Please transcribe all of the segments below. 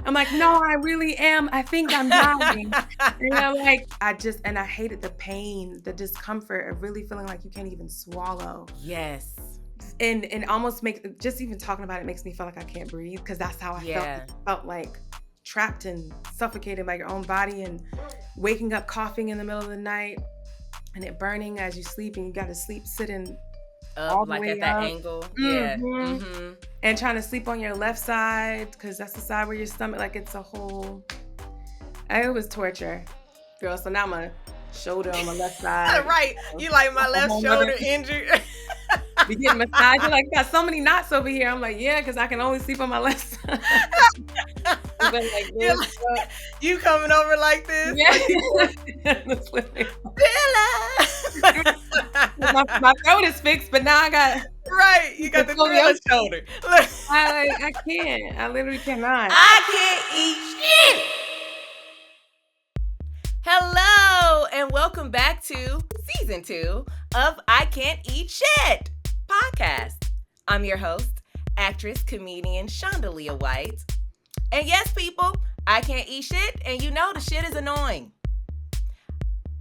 I'm like, no, I really am. I think I'm dying. And I'm like, I hated the pain, the discomfort of really feeling like you can't even swallow. Yes. And almost just even talking about it makes me feel like I can't breathe, because that's how I felt. Yeah. It felt like trapped and suffocated by your own body, and waking up coughing in the middle of the night and it burning as you sleep, and you got to sleep sitting Up, all the like way at that up. angle. Yeah. Mhm. Mm-hmm. And trying to sleep on your left side, because that's the side where your stomach, like, it's a whole, it was torture, girl. So now my shoulder on my left side. Right. You like my left shoulder injury. Be getting massaged. You're like, got so many knots over here. I'm like, yeah, because I can only sleep on my left side. But like this, like, you coming over like this? Yeah. Like, my throat is fixed, but now I got you got the thriller shoulder. I can't. I literally cannot. I can't eat shit. Hello, and welcome back to season 2 of I Can't Eat Shit podcast. I'm your host, actress, comedian Shondalia White. And yes, people, I can't eat shit, and you know the shit is annoying.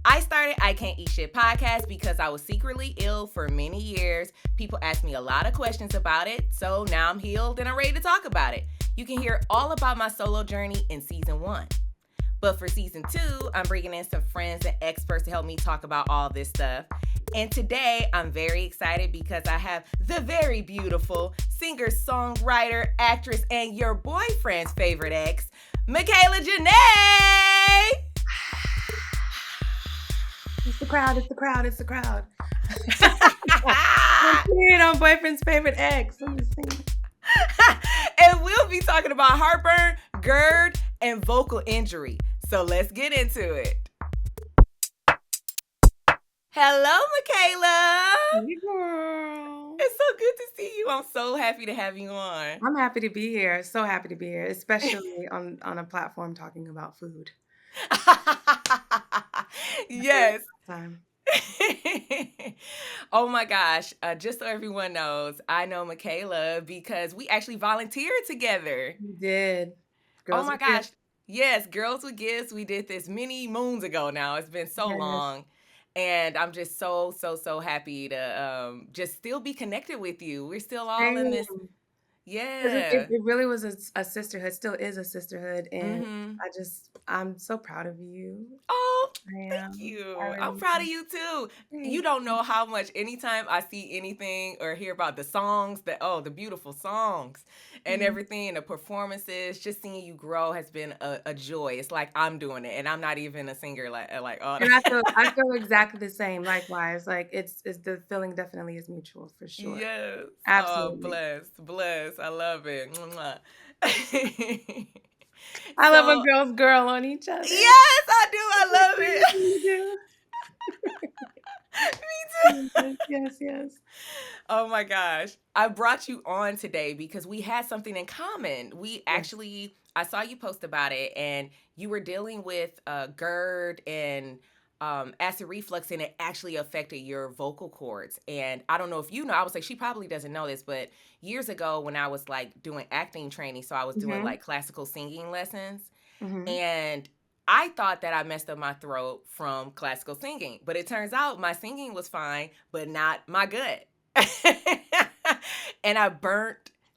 I started I Can't Eat Shit podcast because I was secretly ill for many years. People asked me a lot of questions about it, so now I'm healed and I'm ready to talk about it. You can hear all about my solo journey in season 1. But for season 2, I'm bringing in some friends and experts to help me talk about all this stuff. And today, I'm very excited because I have the very beautiful singer, songwriter, actress, and your boyfriend's favorite ex, Mikhala Jene! It's the crowd, it's the crowd, it's the crowd. I'm boyfriend's favorite ex. I'm just saying. And we'll be talking about heartburn, GERD, and vocal injury. So let's get into it. Hello, Mikhala. Hey, girl. It's so good to see you. I'm so happy to have you on. I'm happy to be here. So happy to be here, especially on a platform talking about food. Yes. Time. Oh my gosh. Just so everyone knows, I know Mikhala because we actually volunteered together. We did. Girls oh my gosh. Gifts. Yes, Girls with Gifts. We did this many moons ago now. It's been so long. And I'm just so happy to just still be connected with you. We're still all in this. Yeah. It really was a sisterhood, still is a sisterhood. And I'm so proud of you. Oh, thank you. I'm proud of you too. You don't know how much anytime I see anything or hear about the songs, the beautiful songs and everything, and the performances, just seeing you grow has been a joy. It's like I'm doing it and I'm not even a singer like oh. And I feel exactly the same. Likewise. Like it's the feeling definitely is mutual for sure. Yes. Absolutely. Oh, bless. I love it. I love when girls girl on each other. Yes, I do. I love it. Me too. Yes. Oh my gosh. I brought you on today because we had something in common. We actually, I saw you post about it, and you were dealing with GERD and acid reflux, and it actually affected your vocal cords. And I don't know if you know, I was like, she probably doesn't know this, but years ago when I was like doing acting training, so I was doing like classical singing lessons, and I thought that I messed up my throat from classical singing, but it turns out my singing was fine, but not my gut. And I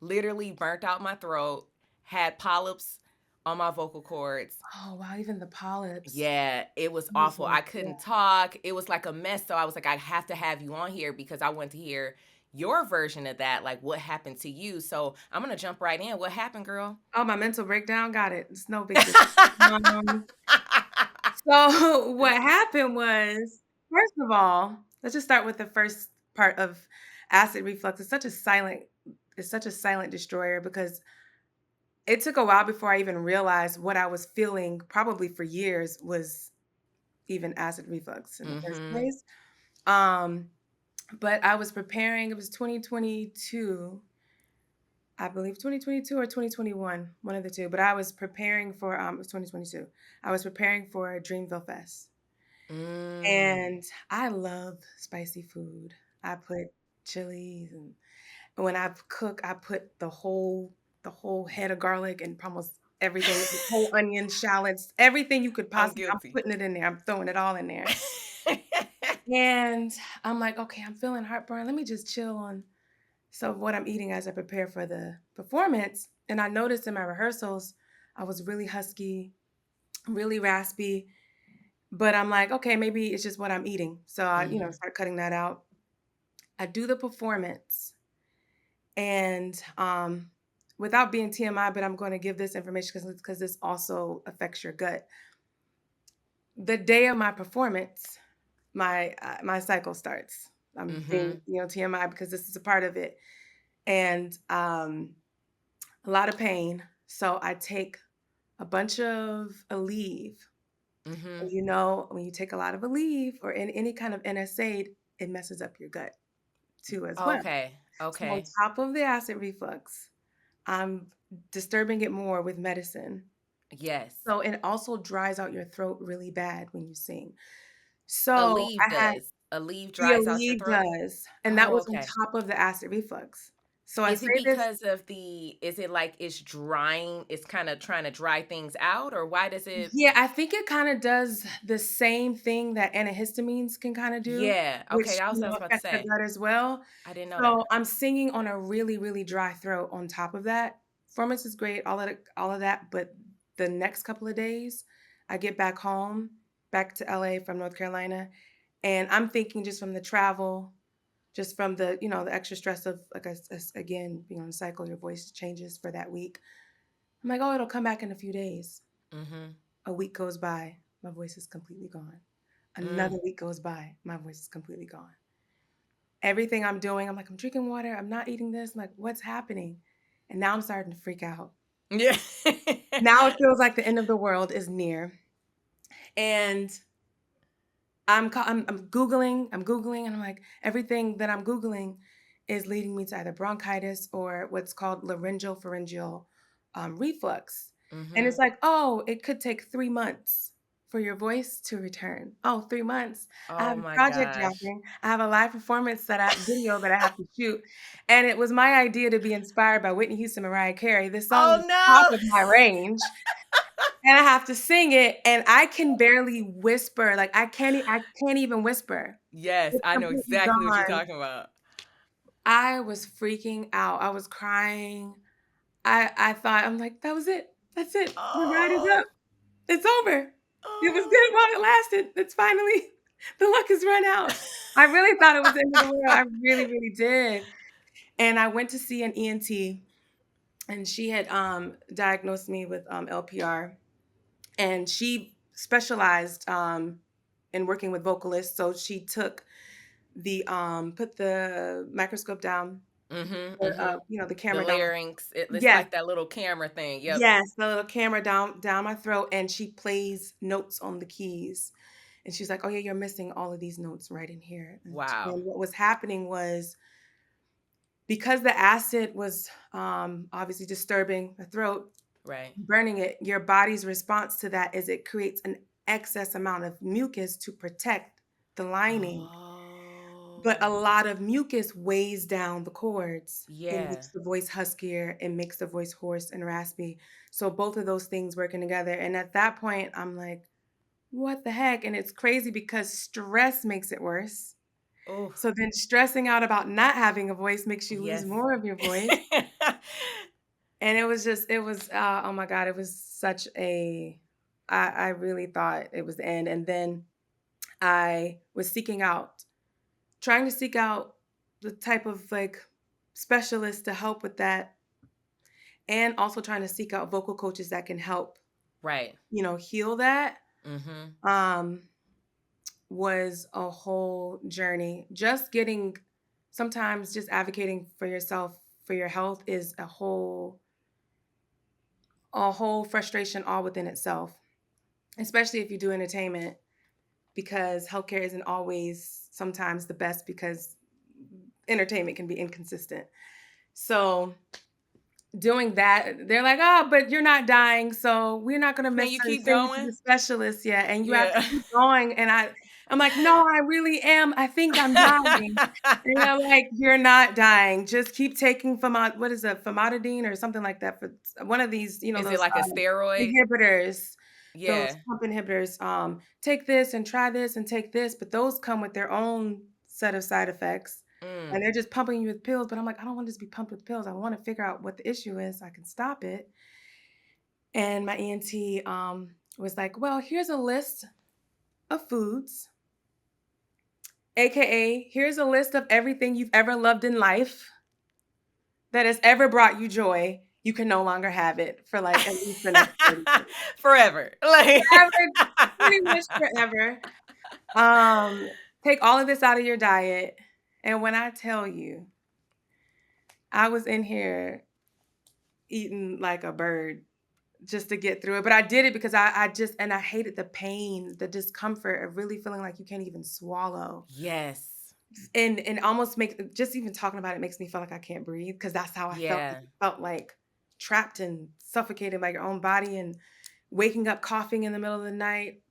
literally burnt out my throat, had polyps on my vocal cords. Oh, wow, even the polyps. Yeah, it was awful. I couldn't talk. It was like a mess. So I was like, I have to have you on here because I want to hear your version of that, like what happened to you. So I'm going to jump right in. What happened, girl? Oh, my mental breakdown? Got it. It's no big deal. So what happened was, first of all, let's just start with the first part of acid reflux. It's such a silent destroyer because it took a while before I even realized what I was feeling, probably for years, was even acid reflux in the first place. But I was preparing, it was 2022, I believe 2022 or 2021, one of the two. But I was preparing for, it was 2022. I was preparing for Dreamville Fest. And I love spicy food. I put chilies, and when I cook, I put the whole head of garlic and almost everything, the whole onion, shallots, everything you could I'm possibly. I'm guilty. putting it in there. I'm throwing it all in there. And I'm like, "Okay, I'm feeling heartburn. Let me just chill on some of what I'm eating as I prepare for the performance." And I noticed in my rehearsals, I was really husky, really raspy, but I'm like, "Okay, maybe it's just what I'm eating." So I, Mhm. start cutting that out. I do the performance and, without being TMI, but I'm gonna give this information because this also affects your gut. The day of my performance, my cycle starts. I'm being, Mhm. TMI because this is a part of it, and, a lot of pain, so I take a bunch of Aleve. And Mhm. when you take a lot of Aleve or any kind of NSAID, it messes up your gut too as well. Okay. So on Okay. top of the acid reflux, I'm disturbing it more with medicine. Yes. So it also dries out your throat really bad when you sing. So Aleve I had does. Aleve the dries out your Aleve throat? does, and that Oh, was on okay. top of the acid reflux. So I Is say it this. because of is it like it's drying, it's kinda trying to dry things out, or why does it? Yeah, I think it kinda does the same thing that antihistamines can kinda do, Yeah, okay, which, that was what I was about to affects the say. gut as well. I didn't know So, that. I'm singing on a really, really dry throat on top of that. Performance is great, all of that, but the next couple of days, I get back home, back to LA from North Carolina, and I'm thinking just from the travel, just from the extra stress of, like, again, being on a cycle, your voice changes for that week. I'm like, "Oh, it'll come back in a few days." Mhm. A week goes by, my voice is completely gone. Mm. Another week goes by, my voice is completely gone. Everything I'm doing, I'm like, "I'm drinking water, I'm not eating this." I'm like, "What's happening?" And now I'm starting to freak out. Yeah. Now it feels like the end of the world is near. And I'm Googling, and I'm like, everything that I'm Googling is leading me to either bronchitis or what's called laryngopharyngeal reflux. And it's Mhm. like, oh, it could take 3 months for your voice to return. Oh, 3 months. I Oh have my a project gosh. dropping. I have a live performance video that I have to shoot. And it was my idea to be inspired by Whitney Houston, Mariah Carey. This song Oh, is top no. of my range. And I have to sing it, and I can barely whisper, like, I can't even whisper. Yes, It's I know completely exactly what you're gone. talking about. I was freaking out, I was crying. I thought I'm like, "That was it. That's it. The ride is Oh. up. It's over. It was Oh. good while it lasted. It's finally the luck has run out." I really thought it was the end of the world, I really, really did. And I went to see an ENT, and she had, diagnosed me with, LPR. And she specialized in working with vocalists. So she took put the microscope down, Mhm, or mhm. the The camera down. larynx, it's Yes, like that little camera thing. Yep. yes, the little camera down my throat, and she plays notes on the keys. And she's like, "Oh yeah, you're missing all of these notes right in here." Wow. And what was happening was, because the acid was obviously disturbing the throat, Right. burning it, your body's response to that is it creates an excess amount of mucus to protect the lining. But a Oh. lot of mucus weighs down the cords. It Yeah. makes the voice huskier, it makes the voice hoarse and raspy. So both of those things working together. And at that point, I'm like, what the heck? And it's crazy because stress makes it worse. Oh, So then stressing out about not having a voice makes you lose yes. more of your voice. And it was, oh my God, it was such I really thought it was the end. And then I was trying to seek out the type of, like, specialist to help with that, and also trying to seek out vocal coaches that can help, Right. heal that, Mhm. um, was a whole journey. Sometimes just advocating for yourself, for your health is a whole frustration all within itself, especially if you do entertainment, because healthcare isn't always sometimes the best because entertainment can be inconsistent. So doing that, they're like, "Oh, but you're not dying, so we're not gonna Can you necessarily keep send you to the going? specialist yet." And you have to Yeah. keep going. And I'm like, "No, I really am. I think I'm dying." And they're like, "You're not dying. Just keep taking what is it, famotidine or something like that for one of these, Is it those like a steroid? inhibitors, those Yeah. pump inhibitors. Take this and try this and take this, but those come with their own set of side effects. And Mm. they're just pumping you with pills." But I'm like, "I don't want to just be pumped with pills. I want to figure out what the issue is so I can stop it." And my ENT was like, "Well, here's a list of foods, AKA, here's a list of everything you've ever loved in life that has ever brought you joy. You can no longer have it for like at least the next 30 days. Forever. Like Forever, pretty much forever. Um, Take all of this out of your diet." And when I tell you, I was in here eating like a bird just to get through it. But I did it because I hated the pain, the discomfort of really feeling like you can't even swallow. Yes. And almost make just even talking about it makes me feel like I can't breathe because that's how I felt. Yeah. It felt like trapped and suffocated by your own body and waking up coughing in the middle of the night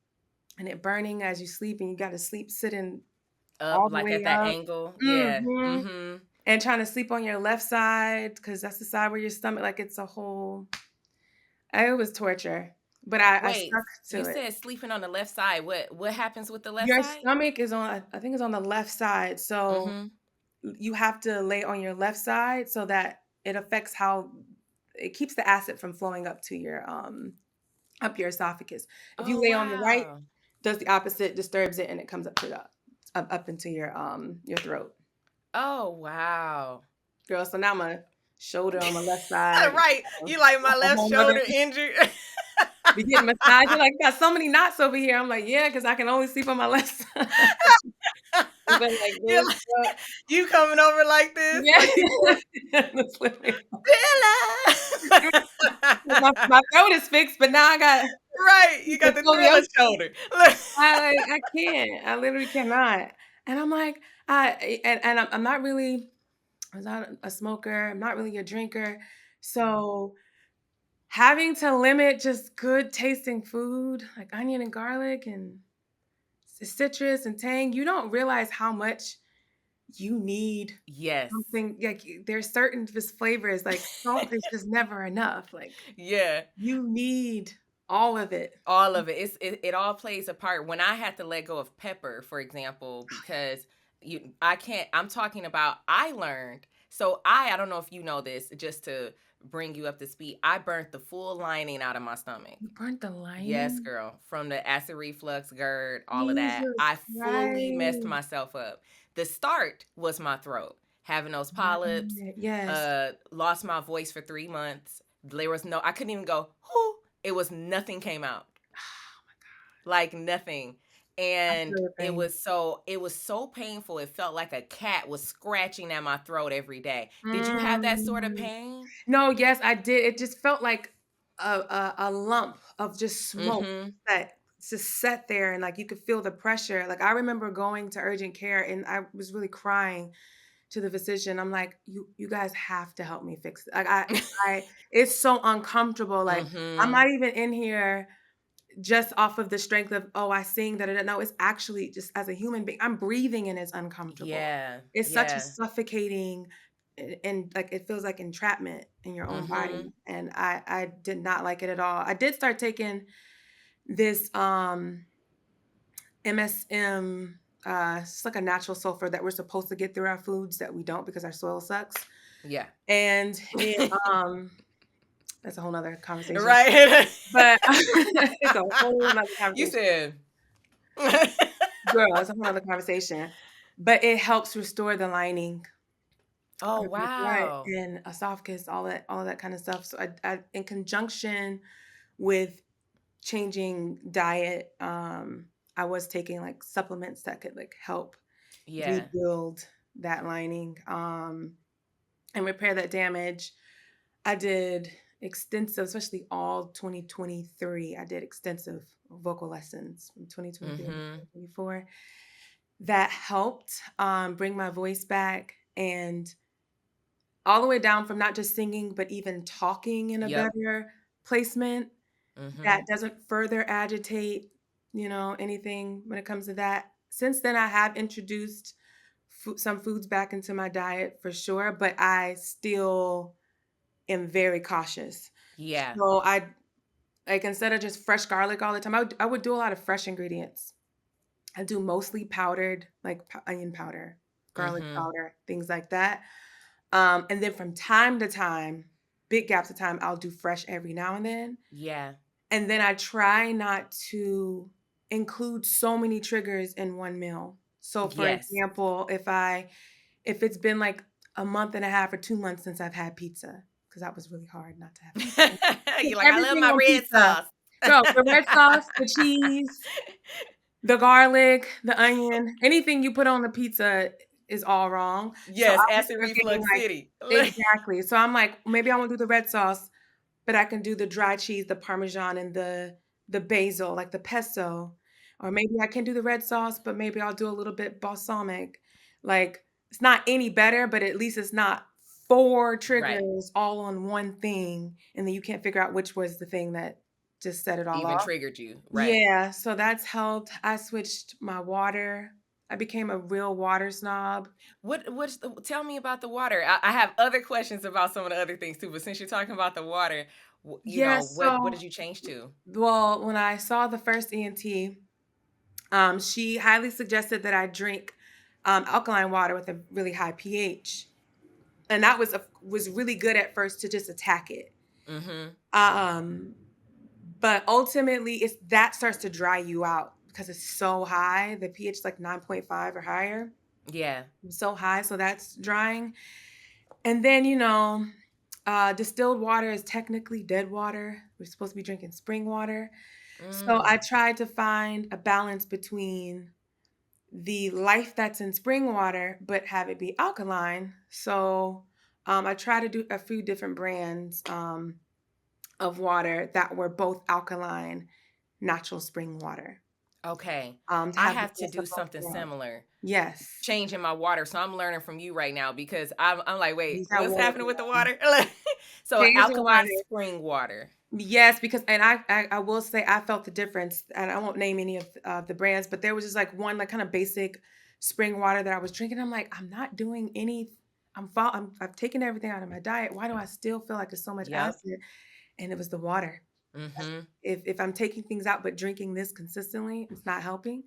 and it burning as you sleep and you got to sleep sitting Up all the like way at that up. angle. Yeah. Mhm. Mhm. And trying to sleep on your left side because that's the side where your stomach, like it's a whole, it was torture. But I Wait, stuck you to it. said sleeping on the left side. What happens with the left Your side? stomach is on, I think it's on the left side. So Mhm. you have to lay on your left side so that it affects how it keeps the acid from flowing up your esophagus. If you Oh, lay on the right, wow. does the opposite, disturbs it and it comes up to up into your throat. Oh, wow. Girl, so now my shoulder on my left side, Right. You like my a left whole nother shoulder injured? be getting massaged. You're like, "Got so many knots over here." I'm like, "Yeah, because I can only sleep on my left side." You've been like You're this, like, you coming over like this? yeah. Like you want That's literally Thriller. my throat is fixed, but now I got Right. You the got the Thriller scoliosis. shoulder. I can't. I literally cannot. And I'm like, I'm not really, I'm not a smoker. I'm not really a drinker. So having to limit just good tasting food like onion and garlic and citrus and tang, you don't realize how much you need Yes. something. Like there's certain just flavors, like salt is just never enough. Like Yeah. you need all of it. All of it. It all plays a part. When I had to let go of pepper, for example, because I can't, I'm talking about I learned. So I don't know if you know this, just to bring you up to speed, I burnt the full lining out of my stomach. You burnt the Yes, lining? girl. From the acid reflux, GERD, all of that. Jesus I fully messed Christ. myself up. The start was my throat. Having those polyps, Right. Yes. lost my voice for 3 months. There was I couldn't even go, whoo. It was nothing came out. Like nothing. I And feel the pain. it was so painful. It felt like a cat was scratching at my throat every day. Did you have that sort of Mm. pain? No, yes, I did. It just felt like a lump of just smoke Mhm. that just sat there and like you could feel the pressure. Like I remember going to urgent care and I was really crying to the physician. I'm like, you guys have to help me fix it. Like I it's so uncomfortable. Like I'm Mhm. not even in here just off of the strength of, oh, I sing that. No, it's actually just as a human being, I'm breathing and it's uncomfortable. Yeah. It's such a Yeah. suffocating and like it feels like entrapment in your own body. Mhm. And I did not like it at all. I did start taking this MSM, it's like a natural sulfur that we're supposed to get through our foods that we don't because our soil sucks. Yeah. And it that's a whole nother conversation. Right. But it's a whole nother You conversation. said Girl, it's a whole other conversation. But it helps restore the lining Oh, of your gut wow. and esophagus, all of that kind of stuff. So I in conjunction with changing diet, I was taking like supplements that could like help Yeah. rebuild that lining, and repair that damage. I did extensive, especially all 2023. I did extensive vocal lessons from 2023 to Mhm. 2024 that helped bring my voice back and all the way down from not just singing, but even talking in a Yep. better placement that Mhm. doesn't further agitate, anything when it comes to that. since then, I have introduced some foods back into my diet for sure, but I still am very cautious. Yeah. So I like instead of just fresh garlic all the time, I would do a lot of fresh ingredients. I do mostly powdered, like onion powder, garlic Mm-hmm. powder, things like that. And then from time to time, big gaps of time, I'll do fresh every now and then. Yeah. And then I try not to include so many triggers in one meal. So for Yes. example, if it's been like a month and a half or 2 months since I've had pizza, because that was really hard not to have pizza. Put You're like, I love everything my on red pizza. sauce. No, the red sauce, the cheese, the garlic, the onion, anything you put on the pizza is all wrong. So Yes, I was acid thinking reflux like city. exactly. So I'm like, maybe I won't do the red sauce, but I can do the dry cheese, the parmesan, and the basil, like the pesto. Or maybe I can do the red sauce, but maybe I'll do a little bit balsamic. Like it's not any better, but at least it's not four Right. triggers all on one thing, and then you can't figure out which was the thing that just set it all Even off. triggered you. Right. Yeah, so that's helped. I switched my water. I became a real water snob. Tell me about the water. I have other questions about some of the other things too, but since you're talking about the water, Yeah, what so did you change to? well, when I saw the first ENT, she highly suggested that I drink alkaline water with a really high pH, and that was really good at first to just attack it. Mm-hmm. Um, but ultimately, it's that starts to dry you out because it's so high. The pH is like 9.5 or higher. Yeah. So high, so that's drying. And then, distilled water is technically dead water. We're supposed to be drinking spring water. So I Mm. tried to find a balance between the life that's in spring water, but have it be alkaline. So I try to do a few different brands of water that were both alkaline, natural spring water Okay. to I have the have to best of do both something worlds. similar. Yes. Changing my water. So I'm learning from you right now because I'm like, wait, Use that what's water, happening with the girl. water? So Change the alkaline water. spring water. Yes, because and I will say I felt the difference, and I won't name any of the brands, but there was just like one like kind of basic spring water that I was drinking. I'm like, I'm not doing any. I've taken everything out of my diet. Why do I still feel like there's so much Yep. acid? And it was the water. Mm-hmm. If I'm taking things out but drinking this consistently, it's not helping.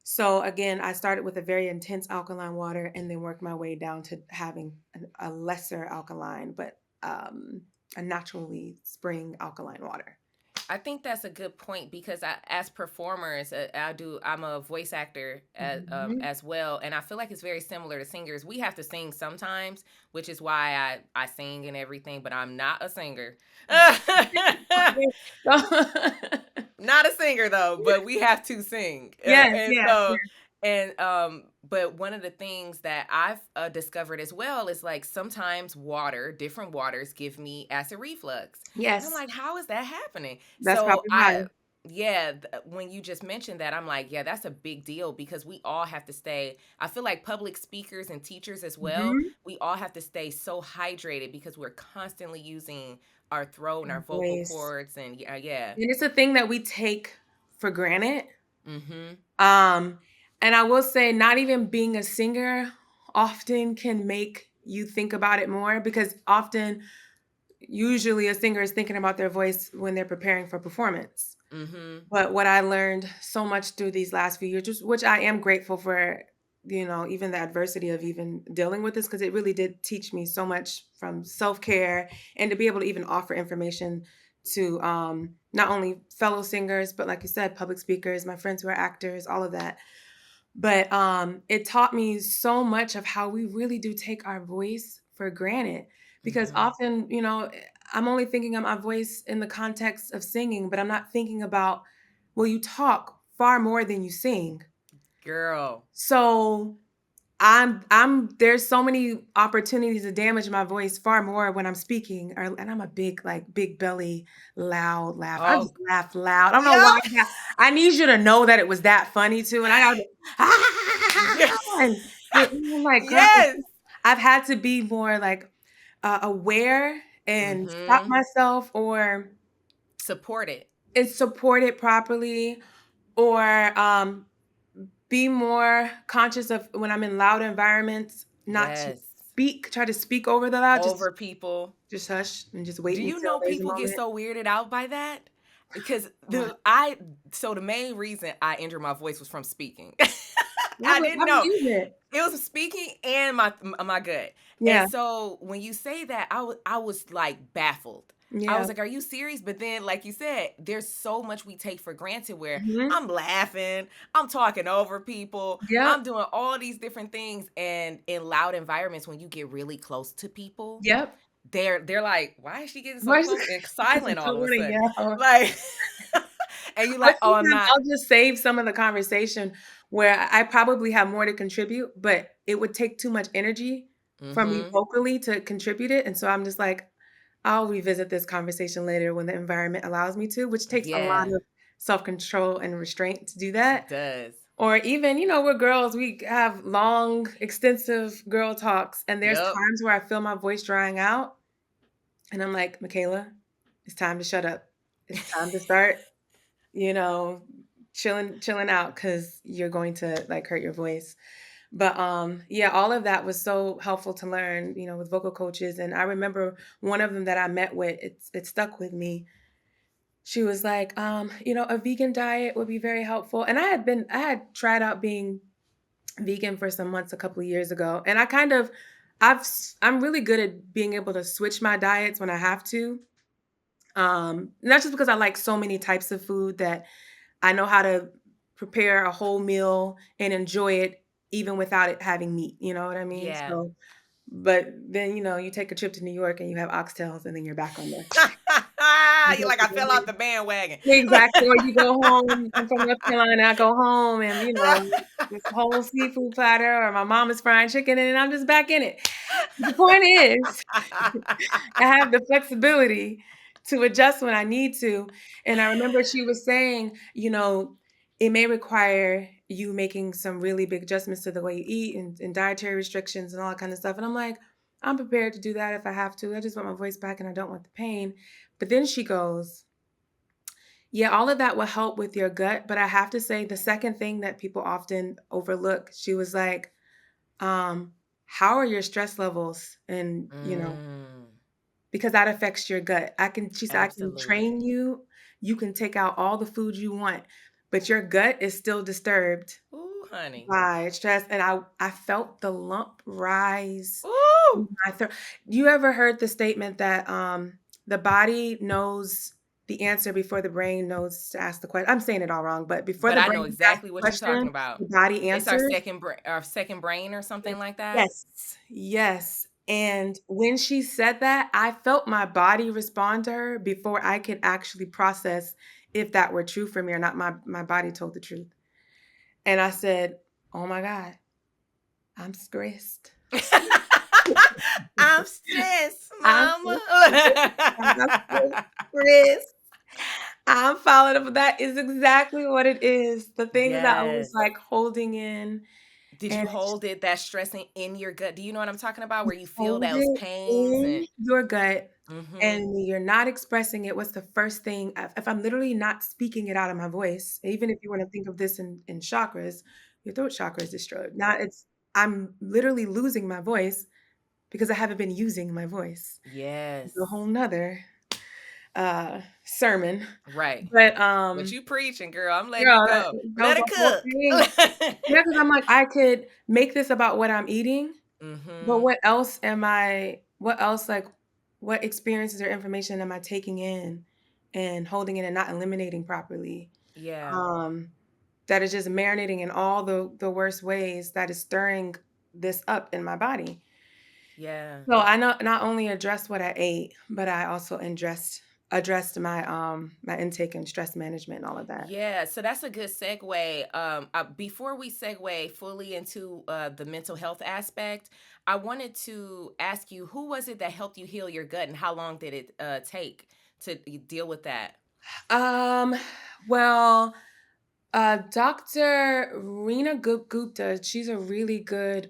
So again, I started with a very intense alkaline water and then worked my way down to having a lesser alkaline, but a naturally spring alkaline water. I think that's a good point because as performers, I'm a voice actor Mhm. as well, and I feel like it's very similar to singers. We have to sing sometimes, which is why I sing and everything, but I'm not a singer. Not a singer though, but we have to sing. Yes, And yes, so yes. but one of the things that I've discovered as well is like sometimes different waters give me acid reflux. And I'm Yes, like, how is that happening? that's So probably why. yeah, when you just mentioned that, I'm like, yeah, that's a big deal because we all have to stay. I feel like public speakers and teachers as well, Mhm. we all have to stay so hydrated because we're constantly using our throat and our vocal Voice. cords and yeah, yeah. And it's a thing that we take for granted. Mhm. Um, and I will say not even being a singer often can make you think about it more because often usually a singer is thinking about their voice when they're preparing for performance. Mhm. But what I learned so much through these last few years, which I am grateful for, even the adversity of even dealing with this, because it really did teach me so much from self care and to be able to even offer information to not only fellow singers, but like you said, public speakers, my friends who are actors, all of that. But it taught me so much of how we really do take our voice for granted because Mhm. often, I'm only thinking of my voice in the context of singing, but I'm not thinking about, well, you talk far more than you sing. Girl. So I'm there's so many opportunities to damage my voice far more when I'm speaking, and I'm a big like big belly, loud laugh. I just Oh, laugh loud. I don't know yeah. why. I need you to know that it was that funny too, and I got Yeah. and I'm like, girl, Yes. I've had to be more like aware and stop Mhm. myself or Support it. support it properly or be more conscious of when I'm in loud environments, not to Yes. try to speak over the loud, Over people. just hush and just wait Do you until know there's a people get moment. so weirded out by that? Because Uh, the main reason I injured my voice was from speaking. I didn't I know. believe it. It was speaking and my gut. And Yeah, so when you say that, I was like baffled. I yeah. was like, "Are you serious?" But then, like you said, there's so much we take for granted. Where Mhm. I'm laughing, I'm talking over people, Yep, I'm doing all these different things, and in loud environments, when you get really close to people, yep. they're like, "Why is she getting so Why is close?" And because I silent all don't of a wanna sudden, yell. like, and you Or like, "Oh, I'm sometimes not." I'll just save some of the conversation where I probably have more to contribute, but it would take too much energy from me Mm-hmm. vocally to contribute it, and so I'm just like, I'll revisit this conversation later when the environment allows me to, which takes a lot Yeah, of self-control and restraint to do it that. does. Or even, we're girls, we have long, extensive girl talks, and there's Yep. times where I feel my voice drying out, and I'm like, "Michaela, it's time to shut up. It's time to start, you know, chilling out because you're going to, like, hurt your voice." But, yeah, all of that was so helpful to learn, with vocal coaches, and I remember one of them that I met with, it stuck with me. She was like, "A vegan diet would be very helpful." And I had tried out being vegan for some months a couple of years ago, and I'm really good at being able to switch my diets when I have to. Not just because I like so many types of food that I know how to prepare a whole meal and enjoy it even without it having meat, you know what I mean? Yeah. So, but then, you take a trip to New York and you have oxtails and then you're back on You're like, I fell the off the bandwagon. exactly, or you go home. I'm from North Carolina, I go home and, this whole seafood platter or my mom is frying chicken and I'm just back in it. The point is, I have the flexibility to adjust when I need to, and I remember she was saying, it may require you making some really big adjustments to the way you eat and dietary restrictions and all that kind of stuff, and I'm like, "I'm prepared to do that if I have to. I just want my voice back and I don't want the pain." But then she goes, "Yeah, all of that will help with your gut, but I have to say the second thing that people often overlook," she was like, um, "How are your stress levels?" And, Mm, because that affects your gut. She said, "I can train absolutely. you. You can take out all the food you want, but your gut is still disturbed Ooh, honey. by stress." And I felt the lump rise in Ooh. my throat. You ever heard the statement that, the body knows the answer before the brain knows to ask the question? I'm saying it all wrong, but before But the I brain know asks exactly the what you're talking question, about. the body It's our answers. second brain or something like that. Yes, yes, and when she said that, I felt my body respond to her before I could actually process if that were true for me or not. My body told the truth, and I said, "Oh my god, I'm stressed. I'm stressed, I'm so stressed. I'm so mama. stressed. I'm following up. That is exactly what it is. The things that I was, Yes. like, holding in, Did and you it's hold it, that stressing in your gut? Do you know what I'm talking about? Where you feel hold those it pains in and your gut, and mhm. when you're not expressing it, what's the first thing if I'm literally not speaking it out of my voice, even if you wanna think of this in chakras, your throat chakra is destroyed. Now I'm literally losing my voice because I haven't been using my voice. Yes. It's a whole 'nother, sermon, Right. but, But you preaching, girl. I'm letting you girl, go. that was Let the her whole cook. thing. Yeah, because 'cause I'm like, I could make this about what I'm eating. But Mhm. what else, like, what experiences or information am I taking in and holding in and not eliminating properly? Yeah. Um, that is just marinating in all the worst ways that is stirring this up in my body. Yeah. So I not only addressed what I ate, but I also addressed my intake and stress management and all of that. Yeah, so that's a good segue. Before we segue fully into the mental health aspect, I wanted to ask you, who was it that helped you heal your gut, and how long did it take to deal with that? Um, well, Dr. Reena Gupta, she's a really good,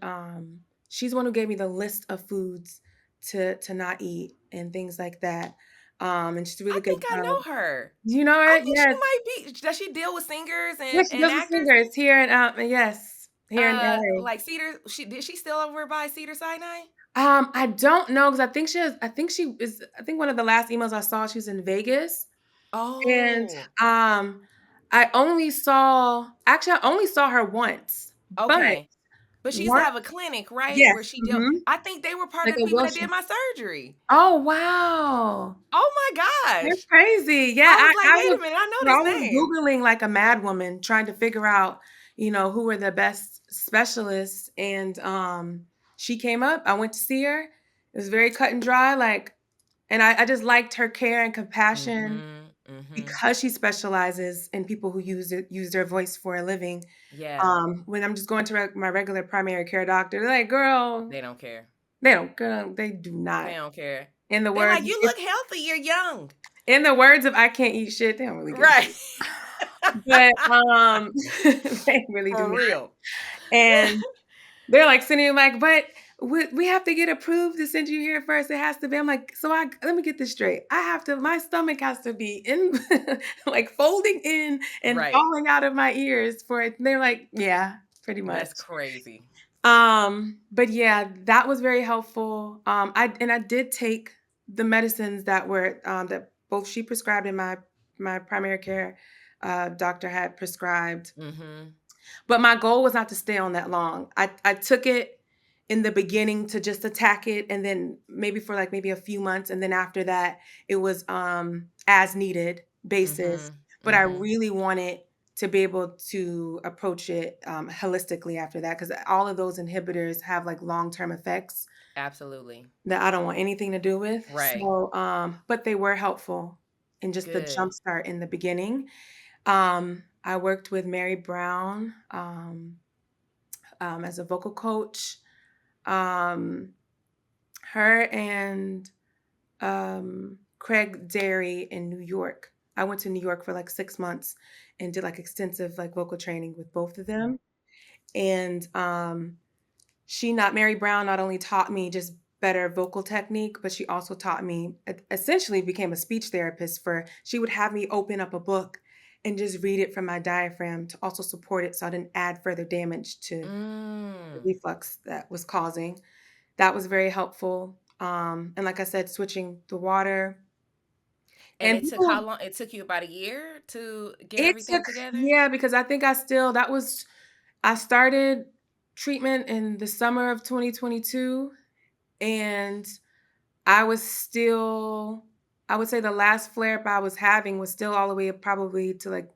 she's the one who gave me the list of foods to not eat and things like that. And she's a really I good. think I know her. You know I her? think she Yes. might be. Does she deal with singers Yeah, and, she and does with actors? singers here in yes, here in LA. Like Cedar. Did she still over by Cedar Sinai? I don't know because I think one of the last emails I saw, she was in Vegas. And, Oh, I only saw her once, but okay. But she used to one have a clinic, right? yes, Where she dealt. mhm, I think they were part like of the a people that wheelchair. did my surgery. Oh, wow. Oh my That's gosh. crazy. Yeah, I was like, I wait was a minute, I know you know, I this was name. Googling like a mad woman trying to figure out, who were the best specialists, and, she came up. I went to see her. It was very cut and dry, and I just liked her care and compassion Mm-hmm. Mm-hmm. because she specializes in people who use their voice for a living. Yeah. When I'm just going to my regular primary care doctor, they're like, "Girl," They don't care. they do They not. don't care. In the They're words like, you it's look healthy, you're young. in the words of "I can't eat shit," they don't really give a Right. but, they really do For not. real. And they're, like, sending me like, "But we have to get approved to send you here first. It has to be." I'm like, "So let me get this straight. My stomach has to be in like, folding in and Right. falling out of my ears for it." They're like, "Yeah, pretty much." That's crazy. But yeah, that was very helpful. I did take the medicines that both she prescribed and my primary care, doctor had prescribed, Mm-hmm. but my goal was not to stay on that long. I took it in the beginning to just attack it, and then maybe for, like, maybe a few months, and then after that, it was, as needed basis, Mm-hmm. but I Mm-hmm. really wanted to be able to approach it, holistically after that, because all of those inhibitors have, like, long-term effects Absolutely. that I don't want anything to do with, Right. so, but they were helpful in just the Good. jump start in the beginning. I worked with Mary Brown, as a vocal coach. Um, Her and Craig Derry in New York. I went to New York for like 6 months and did like extensive like vocal training with both of them. And Mary Brown not only taught me just better vocal technique, but she also taught me essentially became a speech therapist she would have me open up a book and just read it from my diaphragm to also support it so I didn't add further damage to the Mm. reflux that was causing. That was very helpful. And like I said, switching the water. And And it took people how long? It took you about a year to get it everything took together? yeah, because I think I started treatment in the summer of 2022, and I was still I would say the last flare up I was having was still all the way up probably to like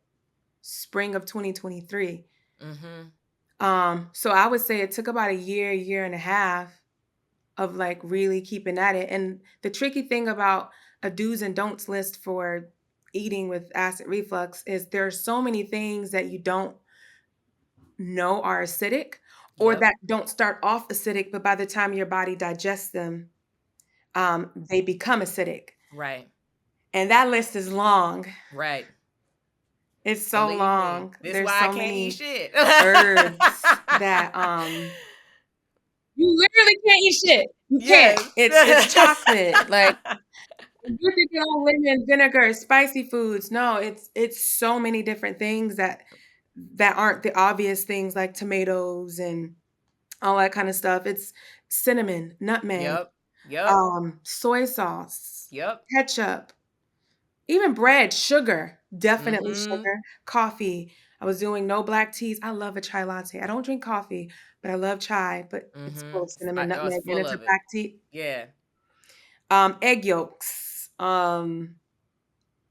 spring of 2023. Mm-hmm. So I would say it took about a year and a half of like really keeping at it. And the tricky thing about a do's and don'ts list for eating with acid reflux is there are so many things that you don't know are acidic or Yep. that don't start off acidic, but by the time your body digests them, they become acidic. Right. And that list is long. Right. It's so Believe me. long. This There's why I so can't eat many shit. herbs that you literally can't eat shit. You can't. Yes. It's chocolate. Like you think all lemon, vinegar, spicy foods. No, it's so many different things that aren't the obvious things like tomatoes and all that kind of stuff. It's cinnamon, nutmeg, Yep. Yep. soy sauce, Yep. ketchup, even bread, sugar, definitely Mm-hmm. sugar, coffee. I was doing no black teas. I love a chai latte. I don't drink coffee, but I love chai, but it's full Mm-hmm. of cinnamon, I was nutmeg, and full it's a of it. black tea. Yeah. Egg yolks,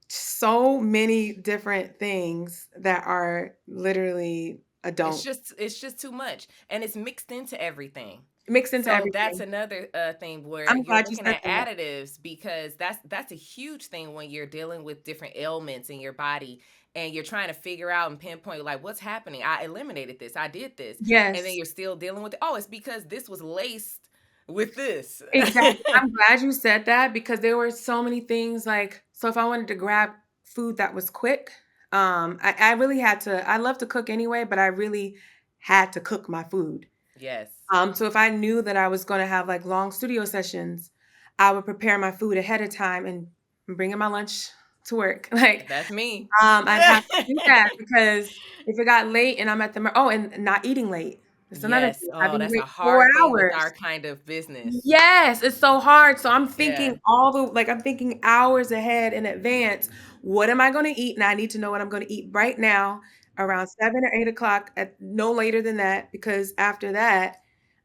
so many different things that are literally a don't It's just too much. And it's mixed into everything. mixed into So that's everything. another thing where I'm you're glad you looking said at that. additives because that's a huge thing when you're dealing with different ailments in your body and you're trying to figure out and pinpoint like what's happening. I eliminated this, I did this, and then Yes, you're still dealing with it. Oh, it's because this was laced with this. exactly. I'm glad you said that because there were so many things like so if I wanted to grab food that was quick, I really had to I love to cook anyway, but I really had to cook my food. Yes. So if I knew that I was gonna have, like, long studio sessions, I would prepare my food ahead of time and I'm bringing my lunch to work. Like, That's me. I have to do that because if it got late and I'm at the and not eating late. That's another Yes. thing. Oh, Having to that's a wait 4 hard thing with our hours. kind of business. Yes, it's so hard. So I'm Yeah. thinking I'm thinking hours ahead in advance. What am I gonna eat? And I need to know what I'm gonna eat right now around 7 or 8 o'clock at no later than that, because after that,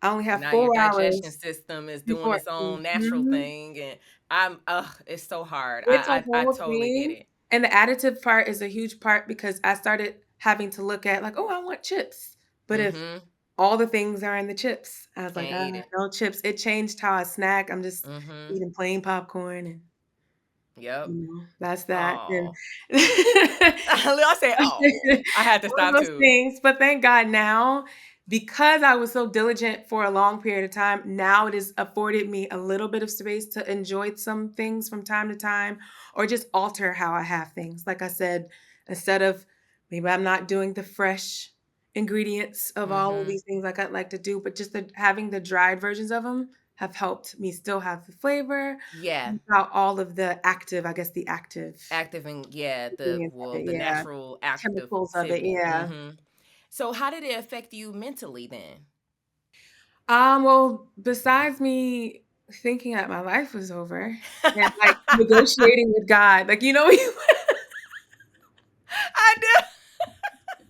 I only have Now your 4 digestion hours system is doing before. its own natural Mhm. thing, and it's so hard. It's a I whole totally get thing, it. and the additive part is a huge part because I started having to look at like, "Oh, I want chips." But if Mm-hmm. all the things are in the chips, I was like, Can't eat it. no chips." It changed how I snack. I'm just Mm-hmm. eating plain popcorn and, Yep. that's that, and Oh. I say, oh, I had to one of stop those too. things, but thank God now, because I was so diligent for a long period of time, now it has afforded me a little bit of space to enjoy some things from time to time or just alter how I have things. Like I said, instead of maybe I'm not doing the fresh ingredients of all of Mm-hmm. these things like I'd like to do, but just having the dried versions of them have helped me still have the flavor Yeah. without all of the active, I guess the active Active, yeah, ingredients of it, the yeah. natural active Chemicals of it, civia. yeah. Mm-hmm. So how did it affect you mentally then? Well, besides me thinking that my life was over and, like, negotiating with God, like, I do.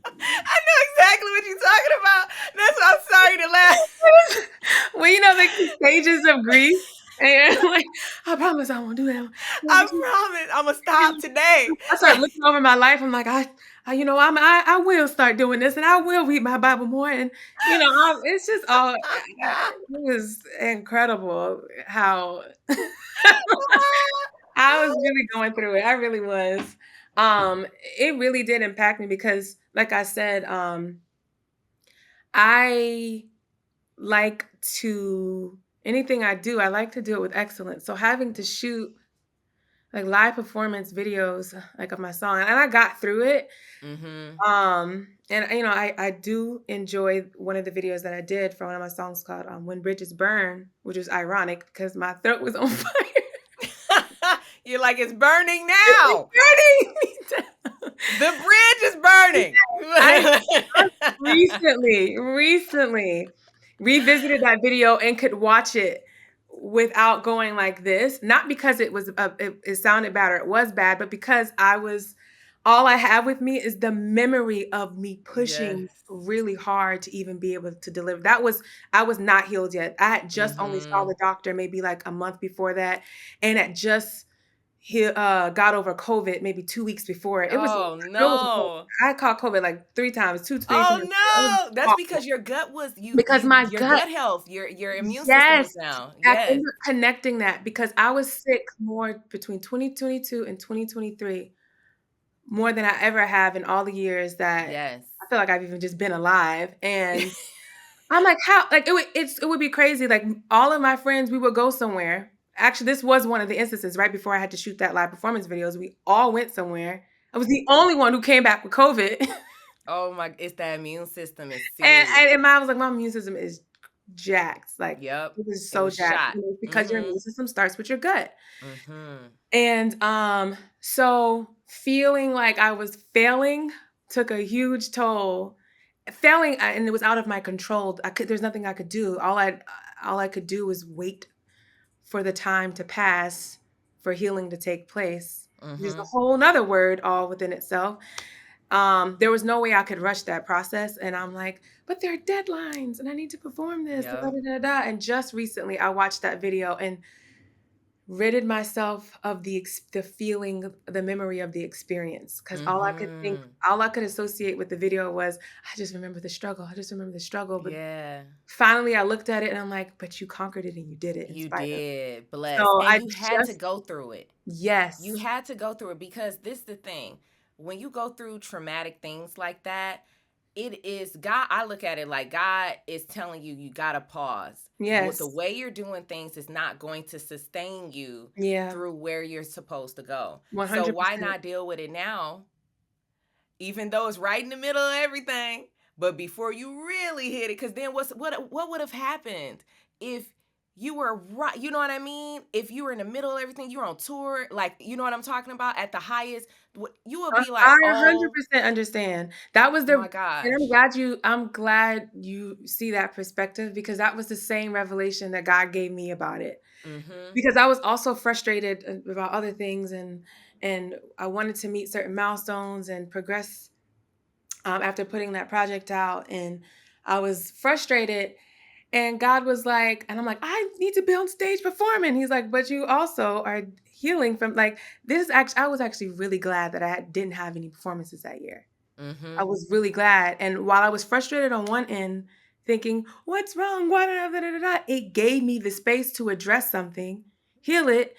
I know exactly what you're talking about. That's why I'm sorry to laugh. well, like, the stages of grief, and, like, "I promise I won't do that." I promise I'm gonna stop today. I start looking over my life, I'm like, I will start doing this, and I will read my Bible more, and, it's just all it was incredible how I was really going through it. I really was. It really did impact me because, like I said, I like to anything I do, I like to do it with excellence. So having to shoot like live performance videos like of my song, and I got through it. Mm-hmm. And I do enjoy one of the videos that I did for one of my songs called "When Bridges Burn," which was ironic because my throat was on fire. You're like, it's burning It was now. burning me down. The bridge is burning. I just recently revisited that video and could watch it without going like this, not because it was it sounded bad or it was bad, but because all I have with me is the memory of me Yes. pushing really hard to even be able to deliver. I was not healed yet. I had just only saw Mm-hmm. the doctor maybe like a month before that, and had just got over COVID maybe 2 weeks before it. Oh It was no. I caught COVID like 3 times, 2 to 3 Oh times. It was no. That's awful because your gut was because my your gut gut health, your immune system was yes, down. I Yes. ended up connecting that because I was sick more between 2022 and 2023, more than I ever have in all the years that Yes. I feel like I've even just been alive, and I'm like, "How?" Like, it would be crazy, like, all of my friends, we would go somewhere. Actually, this was one of the instances right before I had to shoot that live performance videos, we all went somewhere. I was the only one who came back with COVID. Oh my, it's that immune system is And serious. mine was like, "My immune system is jacked." Like, Yep. it was It so was jacked, shot. it's because your Mm-hmm. immune system starts with your gut. Mm-hmm. And, so feeling like I was failing took a huge toll. Failing, and it was out of my control. There's nothing I could do. All I could do was wait for the time to pass for healing to take place, which is a Mm-hmm. whole 'nother word all within itself. There was no way I could rush that process, and I'm like, "But there are deadlines, and I need to perform this, da, da, Yep. da, da," and just recently, I watched that video and ridded myself of the feeling, the memory of the experience, because Mm-hmm. all I could associate with the video was, "I just remember the struggle, I just remember the struggle," but Yeah. finally, I looked at it and I'm like, "But you conquered it and you did it in You spite of." did. Bless. So, And I you had to just go through it. You yes. had to go through it because this is the thing. When you go through traumatic things like that, it is God. I look at it like God is telling you, you got to pause. What the Yes. way you're doing things is not going to sustain you Yeah. through where you're supposed to go. So why 100%. not deal with it now, even though it's right in the middle of everything? But before you really hit it, because then what would have happened if you were right. You know what I mean? If you were in the middle of everything, you were on tour, like, you know what I'm talking about? At the highest, you would be I like, oh 100% understand. That was the my and gosh. I'm glad you see that perspective because that was the same revelation that God gave me about it. Mm-hmm. Because I was also frustrated about other things and I wanted to meet certain milestones and progress after putting that project out and I was frustrated and God was like, and I'm like, I need to be on stage performing. He's like, but you also are healing from like this. Actually, I was actually really glad that didn't have any performances that year. I Mm-hmm. was really glad. And while I was frustrated on one end, thinking, what's wrong? Why da, da, da, da, da, it gave me the space to address something, heal it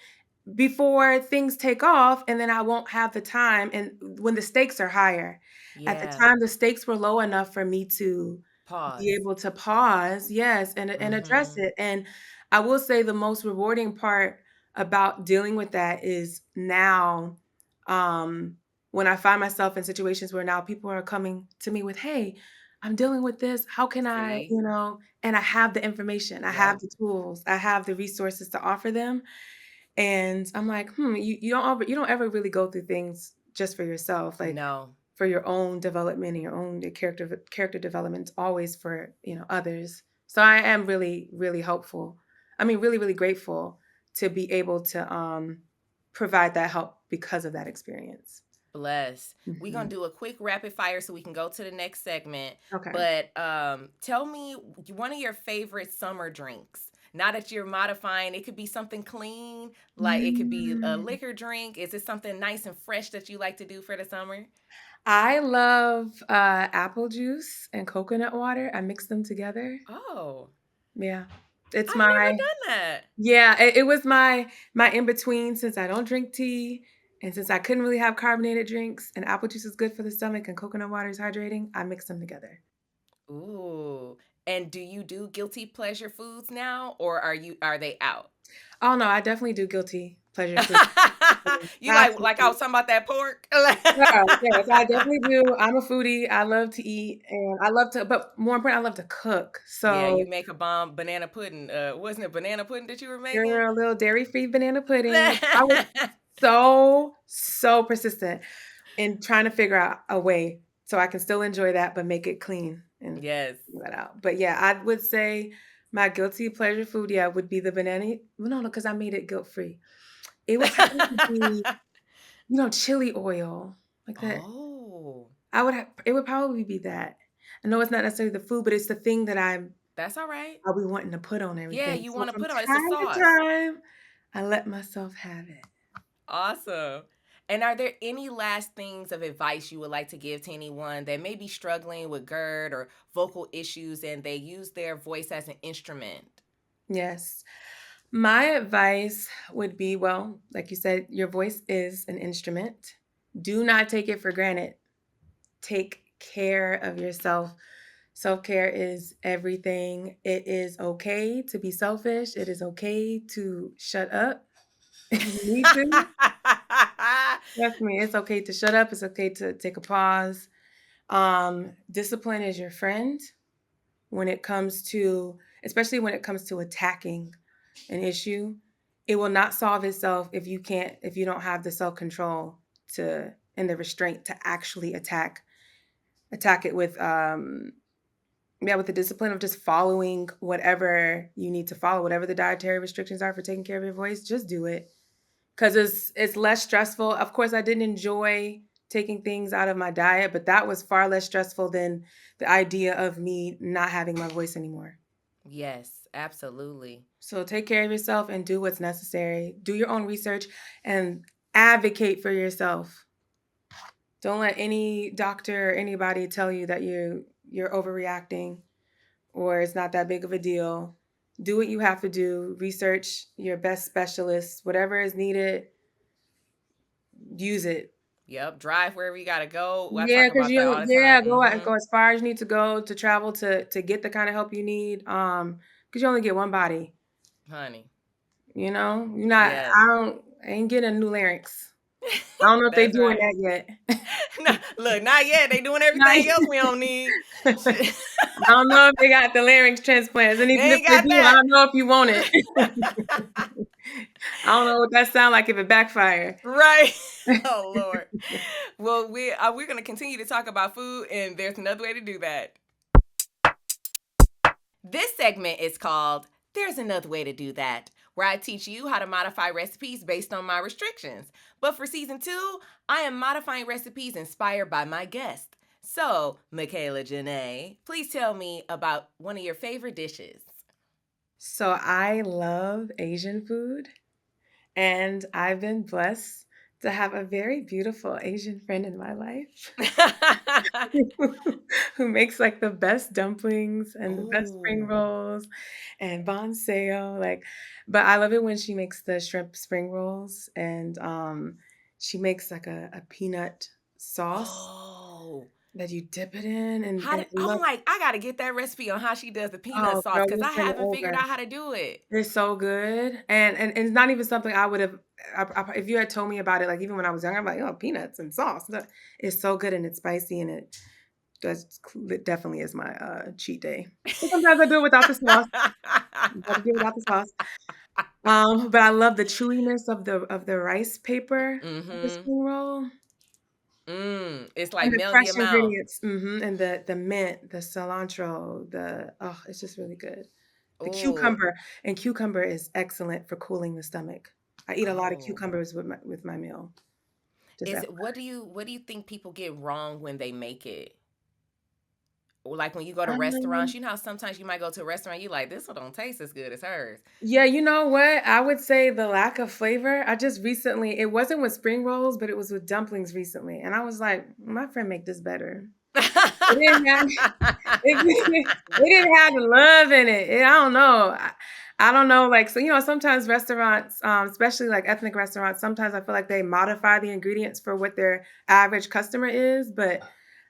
before things take off. And then I won't have the time. And when the stakes are higher, at the Yeah. time, the stakes were low enough for me to be Pause. able to pause, yes, and address Mm-hmm. it. And I will say the most rewarding part about dealing with that is now, when I find myself in situations where now people are coming to me with, "Hey, I'm dealing with this. How can I?" See? And I have the information, I have Yep. the tools, I have the resources to offer them. And I'm like, you don't ever really go through things just for yourself, like No. for your own development and your own character development, it's always for, others. So I am really, really hopeful. I mean, really, really grateful to be able to provide that help because of that experience. Bless. We're gonna Mhm. do a quick rapid fire so we can go to the next segment. Okay. But tell me one of your favorite summer drinks. Now that you're modifying, it could be something clean, like it could be a Mm. liquor drink. Is it something nice and fresh that you like to do for the summer? I love apple juice and coconut water. I mix them together. Oh, Yeah. It's I've never my done that. Yeah, it was my in between since I don't drink tea and since I couldn't really have carbonated drinks and apple juice is good for the stomach and coconut water is hydrating, I mix them together. Ooh. And do you do guilty pleasure foods now, or are they out? Oh no, I definitely do guilty pleasure food. You like I Absolutely. was talking about that pork? Yeah, yes, I definitely do. I'm a foodie. I love to eat and I love to, but more important, I love to cook. Yeah, you So, make a bomb banana pudding. Wasn't it banana pudding that you were making? girl, a little dairy-free banana pudding. I was so persistent in trying to figure out a way so I can still enjoy that, but make it clean and Yes. figure that out. But yeah, I would say my guilty pleasure food, yeah, would be the banana. Well, no, because I made it guilt-free. It would probably be, chili oil like that. Oh, It would probably be that. I know it's not necessarily the food, but it's the thing that that's all right. I'll be wanting to put on Yeah, everything. you So want to from put on it's a time to sauce. time, I let myself have it. Awesome. And are there any last things of advice you would like to give to anyone that may be struggling with GERD or vocal issues and they use their voice as an instrument? Yes. My advice would be, well, like you said, your voice is an instrument. Do not take it for granted. Take care of yourself. Self-care is everything. It is okay to be selfish. It is okay to shut up if you need to. Trust me, it's okay to shut up. It's okay to take a pause. Discipline is your friend when it comes to, especially when it comes to attacking an issue. It will not solve itself if you don't have the self-control to and the restraint to actually attack it with with the discipline of just following whatever you need to follow, whatever the dietary restrictions are for taking care of your voice, just do it. Because it's less stressful. Of course, I didn't enjoy taking things out of my diet, but that was far less stressful than the idea of me not having my voice anymore. Yes, absolutely. So take care of yourself and do what's necessary. Do your own research and advocate for yourself. Don't let any doctor or anybody tell you that you're overreacting or it's not that big of a deal. Do what you have to do. Research your best specialists, whatever is needed, use it. Yep, drive wherever you gotta go. I Yeah, talk because about that all the go out, time. go as far as you need to go to travel to get the kind of help you need. Because you only get one body. Honey. You're not. Yes. I ain't getting a new larynx. I don't know if they That's doing right. that yet. Nah, look, not yet. They doing Not everything else we yet. don't need. Shit. I don't know if they got the larynx transplants, and They even if ain't they got do, I that. don't know if you want it. I don't know what that sound like if it backfire. Right. Oh Lord. Well, we're going to continue to talk about food, and there's another way to do that. This segment is called There's Another Way to Do That, where I teach you how to modify recipes based on my restrictions. But for season 2, I am modifying recipes inspired by my guest. So, Mikhala Jene, please tell me about one of your favorite dishes. So I love Asian food, and I've been blessed to have a very beautiful Asian friend in my life who makes like the best dumplings and the best spring Ooh. rolls and bonseo. But I love it when she makes the shrimp spring rolls, and she makes like a peanut sauce Oh. that you dip it in, How and did, I'm like, I got to get that recipe on how she does the peanut oh sauce girl, because we'll I send it haven't figured over. out how to do it. It's so good, and it's not even something I would have. If you had told me about it, like even when I was younger, I'm like, oh, peanuts and sauce. It's so good and it's spicy and it definitely is my cheat day. But sometimes I do it without the sauce. Gotta do it without the sauce. But I love the chewiness of the rice paper of the Mm-hmm. spring roll It's and like the melting fresh your mouth. ingredients, and the mint, the cilantro, it's just really good. The Oh, cucumber is excellent for cooling the stomach. I eat a lot of oh. cucumbers with my meal. Just Is that. it what do you think people get wrong when they make it? Or like when you go to restaurants, Um, you know how sometimes you might go to a restaurant, you like this one don't taste as good as hers. yeah, you know what? I would say the lack of flavor. I just recently, it wasn't with spring rolls, but it was with dumplings recently, and I was like, my friend make this better. It didn't have it didn't have the love in it. I don't know. I don't know. Like, so, sometimes restaurants, especially like ethnic restaurants, sometimes I feel like they modify the ingredients for what their average customer is, but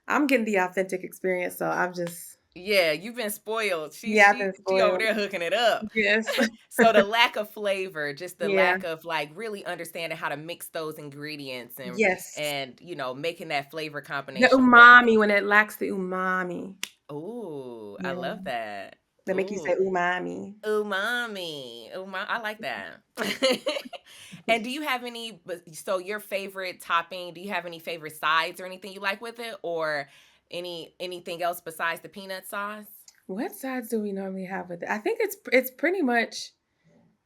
I'm getting the authentic experience. So I'm just, Yeah, you've been spoiled. She yeah, I've she been she over spoiled. there hooking it up. Yes. So the lack of flavor, just the Yeah. lack of like really understanding how to mix those ingredients and Yes. and you know making that flavor The combination work. umami, when it lacks the umami. Ooh, I Yeah. love that. They make you say Ooh, umami. umami. I like that. And do you have any? So your favorite topping? Do you have any favorite sides or anything you like with it, or anything else besides the peanut sauce? What sides do we normally have with it? I think it's pretty much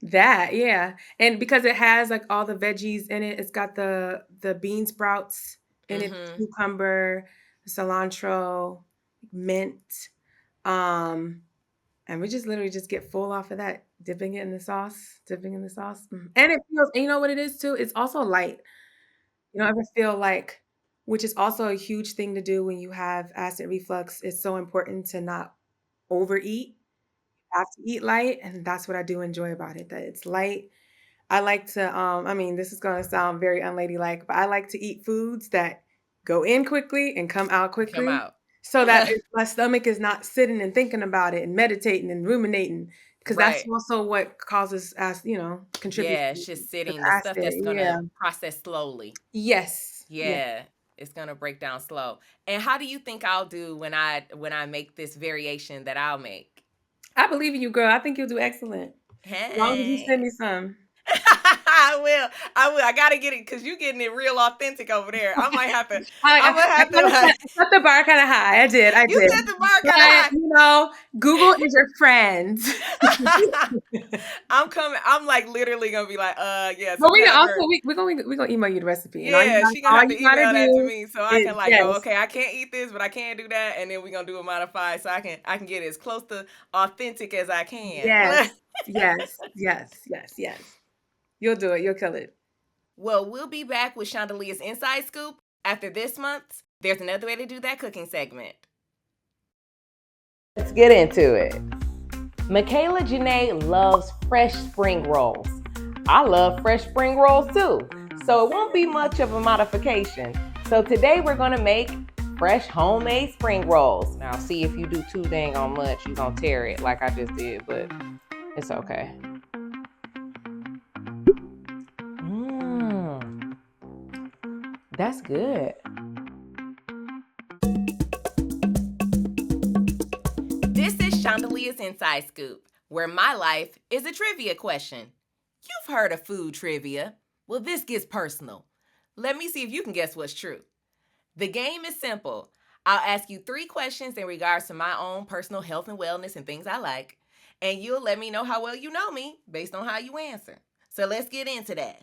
that, yeah. And because it has like all the veggies in it, it's got the bean sprouts in it, Mm-hmm. cucumber, cilantro, mint. Um, and we just literally just get full off of that, dipping it in the sauce, dipping in the sauce. And it feels, and you know what it is too? It's also light. You don't ever feel like, which is also a huge thing to do when you have acid reflux. It's so important to not overeat. Have to eat light, and that's what I do enjoy about it, that it's light. I like to, I mean, this is gonna sound very unladylike, but I like to eat foods that go in quickly and come out Come quickly out. so that my stomach is not sitting and thinking about it and meditating and ruminating, because that's Right. also what causes contributes Yeah, to it's just the sitting the stuff acid. that's Yeah. gonna process slowly. Yes. Yeah. Yeah, it's gonna break down slow. And how do you think I'll do when I make this variation that I'll make? I believe in you, girl. I think you'll do excellent. As long as you send Hey. me some. I will. I will. I gotta get it because you getting it real authentic over there. I might have to. I I'm gonna have to kinda like. set the bar kinda high. I You did. set the bar kind But, of Google is your friend. high. I'm coming. I'm like literally gonna be like, yeah. But So we can tell also her. we gonna email you the recipe, and Yeah, she gonna all have to you gotta email that to do me so I is can like go, yes, okay, I can't eat this, but I can do that, and then we're gonna do a modified so I can get as close to authentic as I can. yes, yes, yes, yes, yes. You'll do it. You'll kill it. Well, we'll be back with Chandelia's Inside Scoop after this month's There's Another Way to Do That cooking segment. Let's get into it. Mikhala Jene loves fresh spring rolls. I love fresh spring rolls too, so it won't be much of a modification. So today we're gonna make fresh homemade spring rolls. Now see if you do too dang on much, you're gonna tear it like I just did, but it's okay. That's good. Shondalia's Inside Scoop, where my life is a trivia question. You've heard of food trivia. Well, this gets personal. Let me see if you can guess what's true. The game is simple. I'll ask you 3 questions in regards to my own personal health and wellness and things I like, and you'll let me know how well you know me based on how you answer. So let's get into that.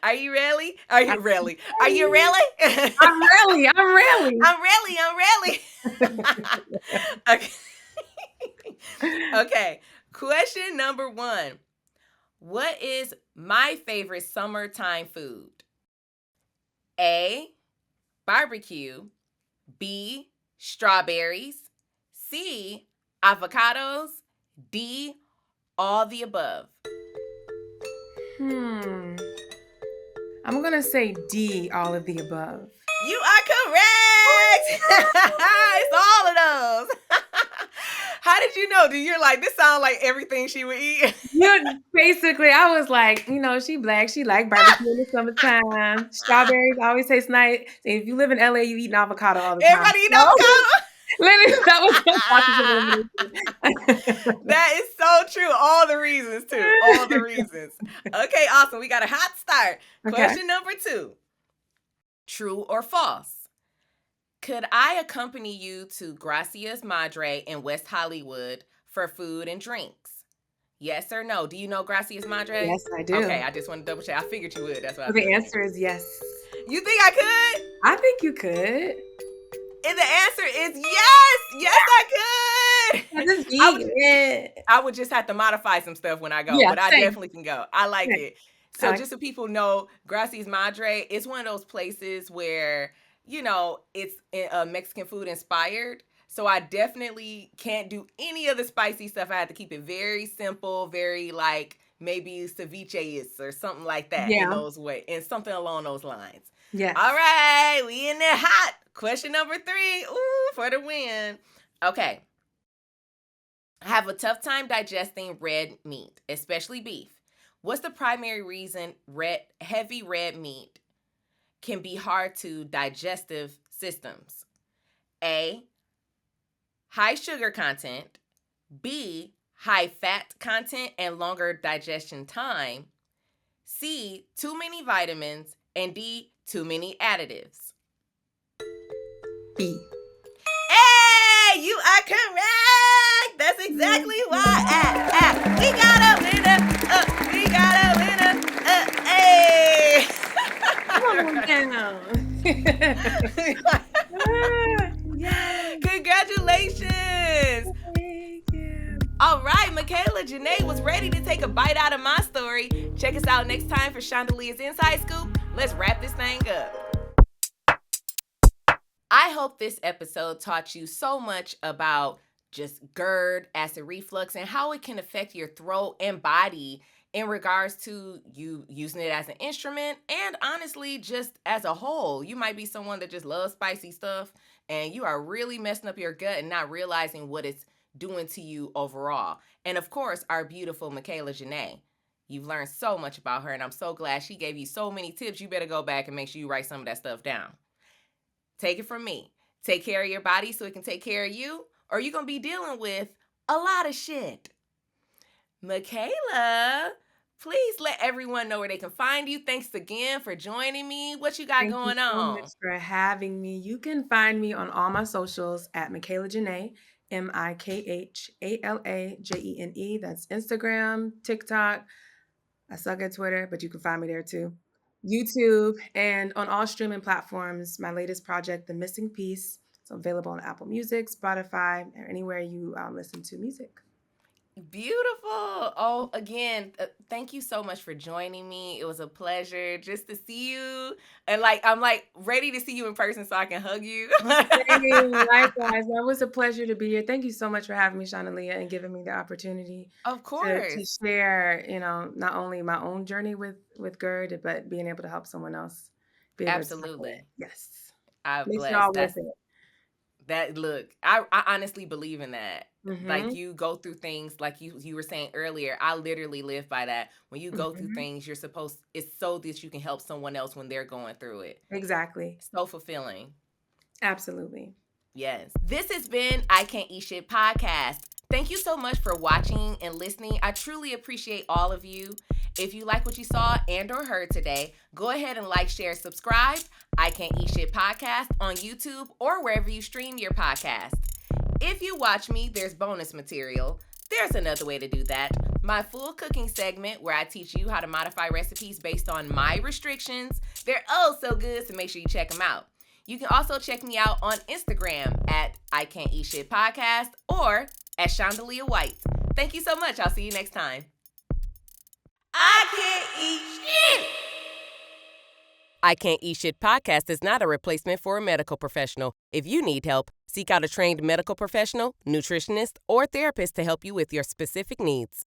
Are you ready? Are you really? Are you really? I'm really. I'm really. Okay. Okay. Question number 1. What is my favorite summertime food? A, barbecue. B, strawberries. C, avocados. D, all the above. I'm going to say D, all of the above. You are correct. It's all of those. How did you know? You're like, this sounds like everything she would eat. Basically, I was like, she black. She like barbecue in the summertime. Strawberries always taste nice. If you live in LA, you eat an avocado all the time. Everybody eat avocado? Literally, that was That is so true. All the reasons, too. All the reasons. Okay, awesome. We got a hot start. Okay. Question number 2. True or false? Could I accompany you to Gracias Madre in West Hollywood for food and drinks? Yes or no? Do you know Gracias Madre? Yes, I do. Okay, I just want to double check. I figured you would. That's why. The answer is yes. You think I could? I think you could. And the answer is yes. Yes, I could. I would just have to modify some stuff when I go, but I definitely can go. I like it. So just so people know, Gracias Madre is one of those places where, it's Mexican food inspired. So I definitely can't do any of the spicy stuff. I have to keep it very simple, very like maybe ceviche or something like that in those ways, and something along those lines. Yeah. All right, we in there hot. Question number 3. Ooh, for the win. Okay. I have a tough time digesting red meat, especially beef. What's the primary reason heavy red meat can be hard to digestive systems? A, high sugar content. B, high fat content and longer digestion time. C, too many vitamins. And D, too many additives. B. Hey, you are correct. That's exactly why. We got a winner. We got a winner. Hey. Congratulations. Thank you. All right, Mikhala Jene was ready to take a bite out of my story. Check us out next time for Shondalia's Inside Scoop. Let's wrap this thing up. I hope this episode taught you so much about just GERD, acid reflux, and how it can affect your throat and body in regards to you using it as an instrument and honestly just as a whole. You might be someone that just loves spicy stuff and you are really messing up your gut and not realizing what it's doing to you overall. And of course, our beautiful Mikhala Jene. You've learned so much about her and I'm so glad she gave you so many tips. You better go back and make sure you write some of that stuff down. Take it from me. Take care of your body so it can take care of you, or you're going to be dealing with a lot of shit. Mikhala, please let everyone know where they can find you. Thanks again for joining me. What you got going on? Thank you so much for having me. You can find me on all my socials at Mikhala Jene, MikhaLajene. That's Instagram, TikTok. I suck at Twitter, but you can find me there too. YouTube, and on all streaming platforms. My latest project, The Missing Piece, is available on Apple Music, Spotify, or anywhere you listen to music. Beautiful. Oh, again, thank you so much for joining me. It was a pleasure just to see you. And I'm ready to see you in person so I can hug you. Likewise. That was a pleasure to be here. Thank you so much for having me, Shondalia, and giving me the opportunity of course to share, not only my own journey with GERD, but being able to help someone else. Absolutely. Yes. I'm blessed. I honestly believe in that. Mm-hmm. Like you go through things like you were saying earlier. I literally live by that. When you go through things, it's so that you can help someone else when they're going through it. Exactly. So fulfilling. Absolutely. Yes. This has been I Can't Eat Shit podcast. Thank you so much for watching and listening. I truly appreciate all of you. If you like what you saw and or heard today, go ahead and like, share, subscribe. I Can't Eat Shit podcast on YouTube or wherever you stream your podcast. If you watch me, there's bonus material. There's another way to do that. My full cooking segment where I teach you how to modify recipes based on my restrictions. They're oh so good, so make sure you check them out. You can also check me out on Instagram at I Can't Eat Shit Podcast or at Shondalia White. Thank you so much. I'll see you next time. I Can't Eat Shit! I Can't Eat Shit podcast is not a replacement for a medical professional. If you need help, seek out a trained medical professional, nutritionist, or therapist to help you with your specific needs.